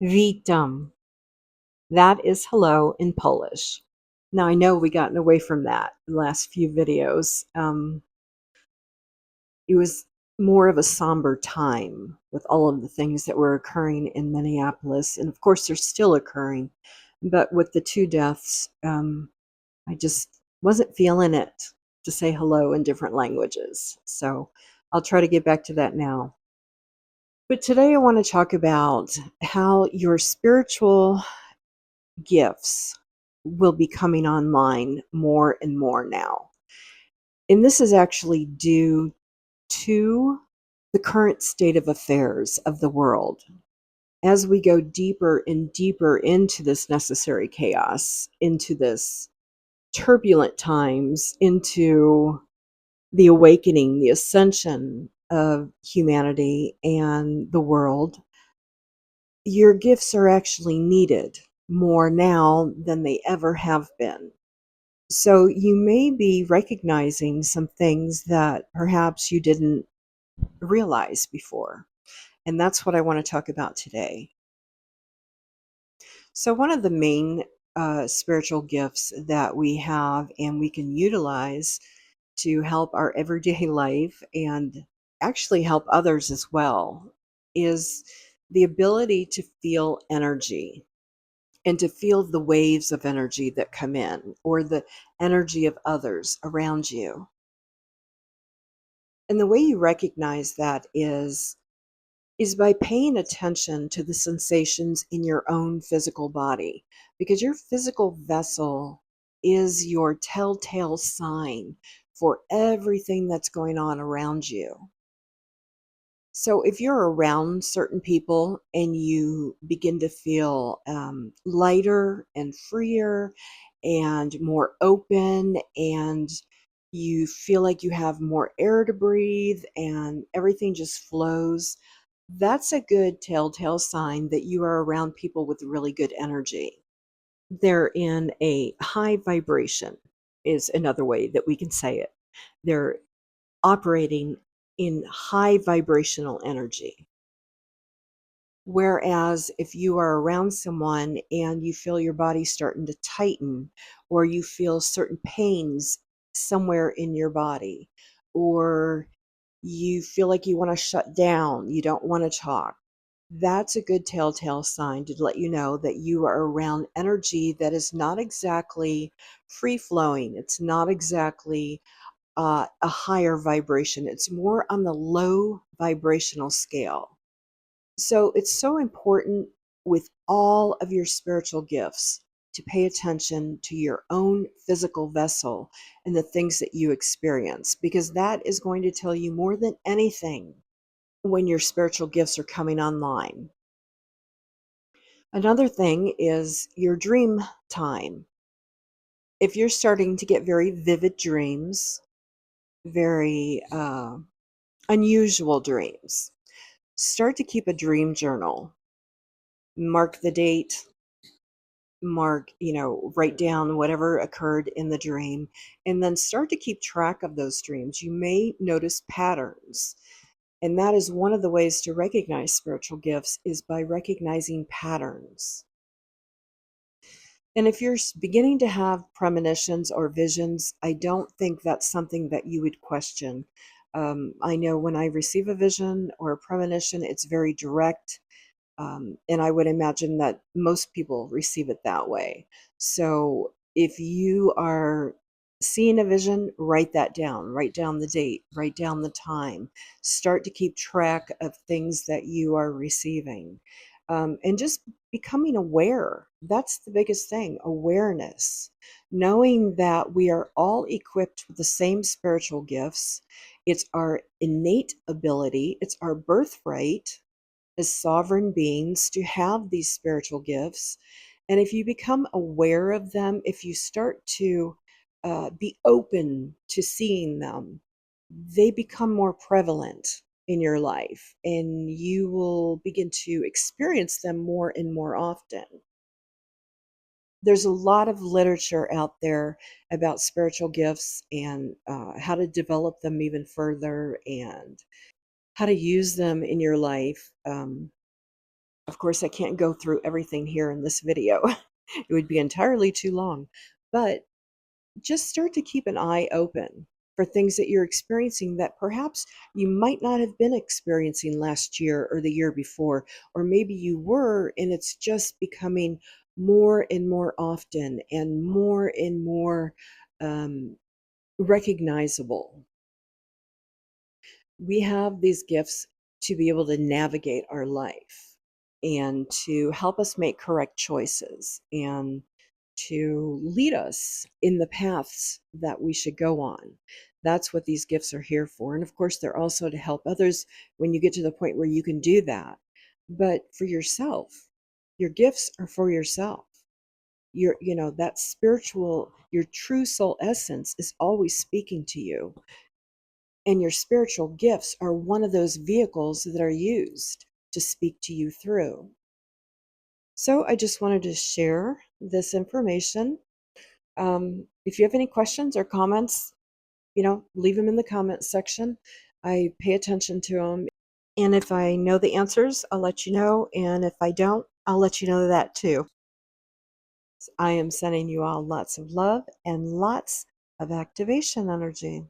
Witam. That is hello in Polish. Now I know we gotten away from that the last few videos. It was more of a somber time with all of the things that were occurring in Minneapolis, and of course they're still occurring. But with the two deaths, I just wasn't feeling it to say hello in different languages. So I'll try to get back to that now. But today I want to talk about how your spiritual gifts will be coming online more and more now. And this is actually due to the current state of affairs of the world. As we go deeper and deeper into this necessary chaos, into this turbulent times, into the awakening, the ascension of humanity and the world, your gifts are actually needed more now than they ever have been. So you may be recognizing some things that perhaps you didn't realize before. And that's what I want to talk about today. So, one of the main spiritual gifts that we have and we can utilize to help our everyday life and actually help others as well is the ability to feel energy and to feel the waves of energy that come in or the energy of others around you. And the way you recognize that is by paying attention to the sensations in your own physical body, because your physical vessel is your telltale sign for everything that's going on around you. So if you're around certain people and you begin to feel lighter and freer and more open, and you feel like you have more air to breathe and everything just flows, that's a good telltale sign that you are around people with really good energy. They're in a high vibration, is another way that we can say it. They're operating in high vibrational energy. Whereas if you are around someone and you feel your body starting to tighten, or you feel certain pains somewhere in your body, or you feel like you want to shut down, you don't want to talk, that's a good telltale sign to let you know that you are around energy that is not exactly free flowing. It's not exactly a higher vibration. It's more on the low vibrational scale. So it's so important with all of your spiritual gifts to pay attention to your own physical vessel and the things that you experience, because that is going to tell you more than anything when your spiritual gifts are coming online. Another thing is your dream time. If you're starting to get very vivid dreams, very unusual dreams, start to keep a dream journal. Mark the date, write down whatever occurred in the dream, and then start to keep track of those dreams. You may notice patterns. And that is one of the ways to recognize spiritual gifts, is by recognizing patterns. And if you're beginning to have premonitions or visions, I don't think that's something that you would question. I know when I receive a vision or a premonition, it's very direct. And I would imagine that most people receive it that way. So if you are seeing a vision, write that down. Write down the date, write down the time. Start to keep track of things that you are receiving. And just becoming aware. That's the biggest thing, awareness. Knowing that we are all equipped with the same spiritual gifts. It's our innate ability, it's our birthright as sovereign beings to have these spiritual gifts. And if you become aware of them, if you start to be open to seeing them, they become more prevalent in your life and you will begin to experience them more and more often. There's a lot of literature out there about spiritual gifts and how to develop them even further and how to use them in your life. Of course, I can't go through everything here in this video. It would be entirely too long. But just start to keep an eye open for things that you're experiencing that perhaps you might not have been experiencing last year or the year before, or maybe you were, and it's just becoming more and more often and more um, recognizable. We have these gifts to be able to navigate our life and to help us make correct choices and to lead us in the paths that we should go on. That's what these gifts are here for. And of course, they're also to help others when you get to the point where you can do that. But for yourself, your gifts are for yourself. That spiritual, your true soul essence is always speaking to you. And your spiritual gifts are one of those vehicles that are used to speak to you through. So I just wanted to share this information. If you have any questions or comments, leave them in the comments section. I pay attention to them. And if I know the answers, I'll let you know. And if I don't, I'll let you know that too. I am sending you all lots of love and lots of activation energy.